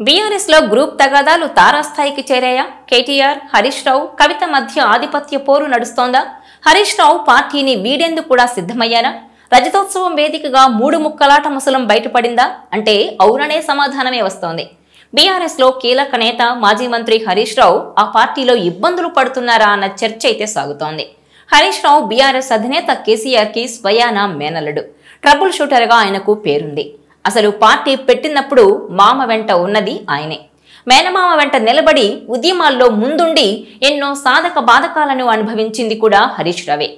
BRS లో group తగాదాలు తారాస్థాయికి చేరాయా? కేటీఆర్, హరీష్ రావు, కవిత మధ్య ఆధిపత్య పోరు నడుస్తోందా? హరీష్ రావు పార్టీని వీడేందుకు కూడా సిద్ధమయ్యారా? రజతోత్సవం వేదికగా మూడు ముక్కలాట ముసలం బయటపడిందా అంటే అవుననే సమాధానమే వస్తోంది. బీఆర్ఎస్ లో కీలక నేత మాజీ మంత్రి హరీష్ రావు ఆ పార్టీలో ఇబ్బందులు పడుతున్నారా అన్న చర్చ అయితే సాగుతోంది. హరీష్ రావు బీఆర్ఎస్ అధినేత కేసీఆర్ కి స్వయాన మేనల్లుడు. ట్రబుల్ షూటర్ గా ఆయనకు పేరుంది. అసలు పార్టీ పెట్టినప్పుడు మామ వెంట ఉన్నది ఆయనే. మేనమామ వెంట నిలబడి ఉద్యమాల్లో ముందుండి ఎన్నో సాధక బాధకాలను అనుభవించింది కూడా హరీష్ రావే.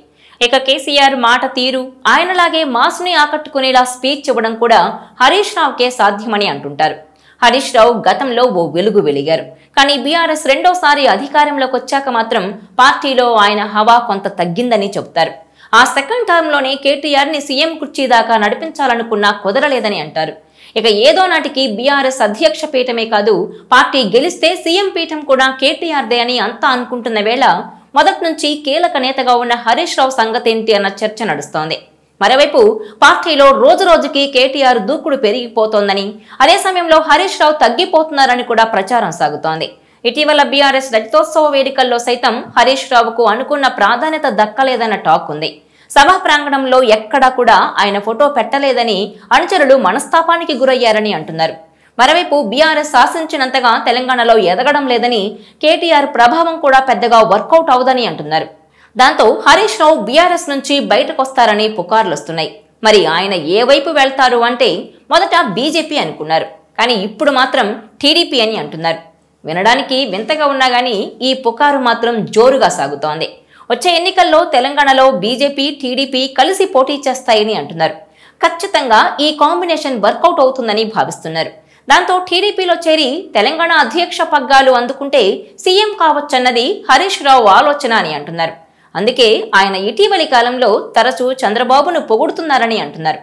ఇక కేసీఆర్ మాట తీరు ఆయనలాగే మాసుని ఆకట్టుకునేలా స్పీచ్ ఇవ్వడం కూడా హరీష్ రావుకే సాధ్యమని అంటుంటారు. హరీష్ రావు గతంలో ఓ వెలుగు వెలిగారు. కానీ బీఆర్ఎస్ రెండోసారి అధికారంలోకి వచ్చాక మాత్రం పార్టీలో ఆయన హవా కొంత తగ్గిందని చెబుతారు. ఆ సెకండ్ టర్మ్ లోనే కేటీఆర్ ని సీఎం కుర్చీ దాకా నడిపించాలనుకున్నా కుదరలేదని అంటారు. ఇక ఏదో నాటికి బీఆర్ఎస్ అధ్యక్ష పీఠమే కాదు, పార్టీ గెలిస్తే సీఎం పీఠం కూడా కేటీఆర్దే అని అంతా అనుకుంటున్న వేళ మొదటి నుంచి కీలక నేతగా ఉన్న హరీష్ రావు సంగతేంటి అన్న చర్చ నడుస్తోంది. మరోవైపు పార్టీలో రోజు రోజుకి కేటీఆర్ దూకుడు పెరిగిపోతోందని, అదే సమయంలో హరీష్ రావు తగ్గిపోతున్నారని కూడా ప్రచారం సాగుతోంది. ఇటీవల బీఆర్ఎస్ రజతోత్సవ వేదికల్లో సైతం హరీష్ రావుకు అనుకున్న ప్రాధాన్యత దక్కలేదన్న టాక్ ఉంది. సభా ప్రాంగణంలో ఎక్కడా కూడా ఆయన ఫోటో పెట్టలేదని అనుచరులు మనస్తాపానికి గురయ్యారని అంటున్నారు. మరోవైపు బీఆర్ఎస్ శాసించినంతగా తెలంగాణలో ఎదగడం లేదని, కేటీఆర్ ప్రభావం కూడా పెద్దగా వర్కౌట్ అవదని అంటున్నారు. దాంతో హరీష్ రావు బీఆర్ఎస్ నుంచి బయటకొస్తారని పుకార్లు వస్తున్నాయి. మరి ఆయన ఏ వైపు వెళ్తారు అంటే మొదట బీజేపీ అనుకున్నారు. కానీ ఇప్పుడు మాత్రం టీడీపీ అని అంటున్నారు. వినడానికి వింతగా ఉన్నా గానీ ఈ పుకారు మాత్రం జోరుగా సాగుతోంది. వచ్చే ఎన్నికల్లో తెలంగాణలో బీజేపీ, టీడీపీ కలిసి పోటీ చేస్తాయని అంటున్నారు. ఖచ్చితంగా ఈ కాంబినేషన్ వర్కౌట్ అవుతుందని భావిస్తున్నారు. దాంతో టీడీపీలో చేరి తెలంగాణ అధ్యక్ష పగ్గాలు అందుకుంటే సీఎం కావచ్చన్నది హరీష్ రావు ఆలోచన అని అంటున్నారు. అందుకే ఆయన ఇటీవలి కాలంలో తరచూ చంద్రబాబును పొగుడుతున్నారని అంటున్నారు.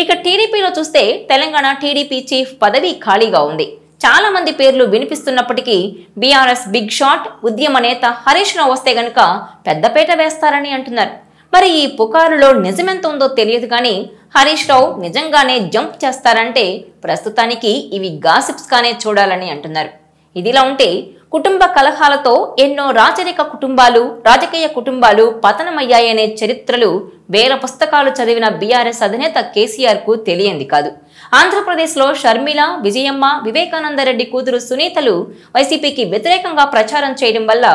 ఇక టీడీపీలో చూస్తే తెలంగాణ టీడీపీ చీఫ్ పదవి ఖాళీగా ఉంది. చాలా మంది పేర్లు వినిపిస్తున్నప్పటికీ బీఆర్ఎస్ బిగ్ షాట్ ఉద్యమ నేత హరీష్ రావు వస్తే గనుక పెద్దపేట వేస్తారని అంటున్నారు. మరి ఈ పుకారులో నిజమెంత ఉందో తెలియదు కానీ హరీష్ రావు నిజంగానే జంప్ చేస్తారంటే ప్రస్తుతానికి ఇవి గాసిప్స్ గానే చూడాలని అంటున్నారు. ఇదిలా ఉంటే కుటుంబ కలహాలతో ఎన్నో రాజరిక కుటుంబాలు, రాజకీయ కుటుంబాలు పతనమయ్యాయనే చరిత్రలు వేల పుస్తకాలు చదివిన బీఆర్ఎస్ అధినేత కేసీఆర్ కు తెలియంది కాదు. ఆంధ్రప్రదేశ్లో షర్మిల, విజయమ్మ, వివేకానందరెడ్డి కూతురు సునీతలు వైసీపీకి వ్యతిరేకంగా ప్రచారం చేయడం వల్ల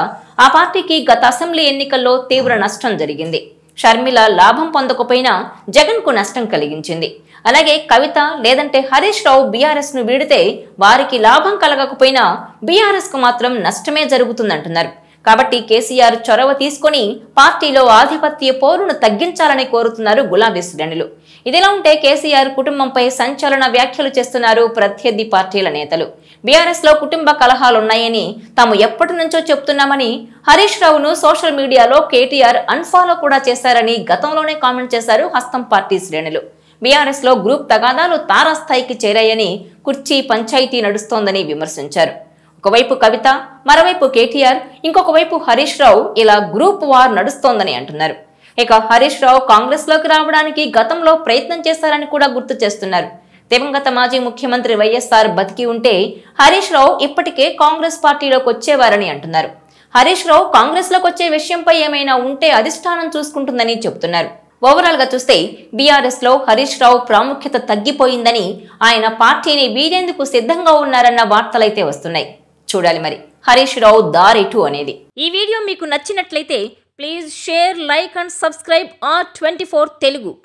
ఆ పార్టీకి గత అసెంబ్లీ ఎన్నికల్లో తీవ్ర నష్టం జరిగింది. షర్మిల లాభం పొందకపోయినా జగన్ కు నష్టం కలిగించింది. అలాగే కవిత లేదంటే హరీష్ రావు బీఆర్ఎస్ ను వీడితే వారికి లాభం కలగకపోయినా బీఆర్ఎస్ కు మాత్రం నష్టమే జరుగుతుందంటున్నారు. కాబట్టి కేసీఆర్ చొరవ తీసుకుని పార్టీలో ఆధిపత్య పోరును తగ్గించాలని కోరుతున్నారు గులాబీ శ్రేణులు. ఇదిలా ఉంటే కేసీఆర్ కుటుంబంపై సంచలన వ్యాఖ్యలు చేస్తున్నారు ప్రత్యర్థి పార్టీల నేతలు. బీఆర్ఎస్ లో కుటుంబ కలహాలున్నాయని తాము ఎప్పటి నుంచో చెప్తున్నామని, హరీష్ రావును సోషల్ మీడియాలో కేటీఆర్ అన్ఫాలో కూడా చేశారని గతంలోనే కామెంట్ చేశారు హస్తం పార్టీ శ్రేణులు. బీఆర్ఎస్ లో గ్రూప్ తగాదాలు తారాస్థాయికి చేరాయని, కుర్చీ పంచాయతీ నడుస్తోందని విమర్శించారు. ఒకవైపు కవిత, మరోవైపు కేటీఆర్, ఇంకొక వైపు హరీష్ రావు ఇలా గ్రూప్ వార్ నడుస్తోందని అంటున్నారు. ఇక హరీష్ రావు కాంగ్రెస్ లోకి రావడానికి గతంలో ప్రయత్నం చేశారని కూడా గుర్తు చేస్తున్నారు. దివంగత మాజీ ముఖ్యమంత్రి వైఎస్ఆర్ బతికి ఉంటే హరీష్ రావు ఇప్పటికే కాంగ్రెస్ పార్టీలోకి వచ్చేవారని అంటున్నారు. హరీష్ రావు కాంగ్రెస్ లోకి వచ్చే విషయంపై ఏమైనా ఉంటే అధిష్టానం చూసుకుంటుందని చెబుతున్నారు. ఓవరాల్ గా చూస్తే బీఆర్ఎస్ లో హరీష్ రావు ప్రాముఖ్యత తగ్గిపోయిందని, ఆయన పార్టీని వీడేందుకు సిద్ధంగా ఉన్నారన్న వార్తలైతే వస్తున్నాయి. చూడాలి మరి హరీష్ రావు దారెటు అనేది. ఈ వీడియో మీకు నచ్చినట్లయితే please share, like and subscribe R24 Telugu.